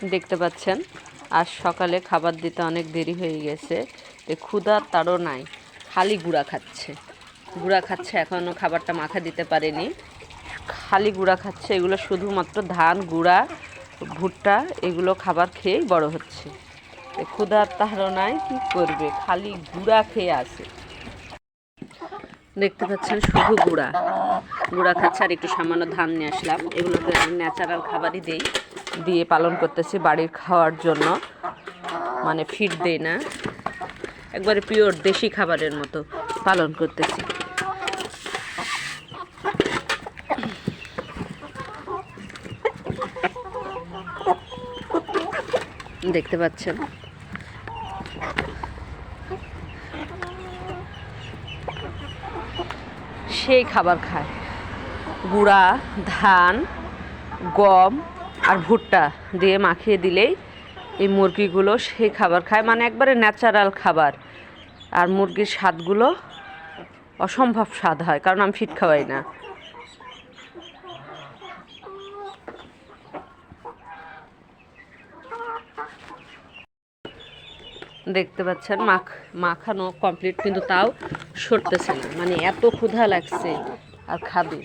দেখতে পাচ্ছেন আজ সকালে খাবার দিতে অনেক দেরি হয়ে গেছে। ক্ষুধার তাড়ও নাই, খালি গুঁড়া খাচ্ছে। এখনও খাবারটা মাখা দিতে পারেনি, খালি গুঁড়া খাচ্ছে। এগুলো শুধুমাত্র ধান গুঁড়া, ভুট্টা এগুলো খাবার খেয়েই বড় হচ্ছে। ক্ষুধার তাড়ও নাই, কী করবে, খালি গুঁড়া খেয়ে আছে। দেখতে পাচ্ছেন শুধু গুঁড়া খাচ্ছে। আর একটু সামান্য ধান নিয়ে আসলাম, এগুলোকে ন্যাচারাল খাবারই দিয়ে পালন করতেছি বাড়ির খাওয়ার জন্য, মানে ফিড দেই না, একবারে পিওর দেশি খাবারের মতো পালন করতেছি। দেখতে পাচ্ছেন সেই খাবার খায়, গুঁড়া ধান, গম আর ভুট্টা দিয়ে মাখিয়ে দিলেই এই মুরগিগুলো সেই খাবার খায়, মানে একবারে ন্যাচারাল খাবার। আর মুরগির স্বাদগুলো অসম্ভব স্বাদ হয়, কারণ আমি ফিড খাওয়াই না। দেখতে পাচ্ছেন মাখানো কমপ্লিট, কিন্তু তাও সরতেছে না, মানে এত ক্ষুধা লাগছে আর খাবে।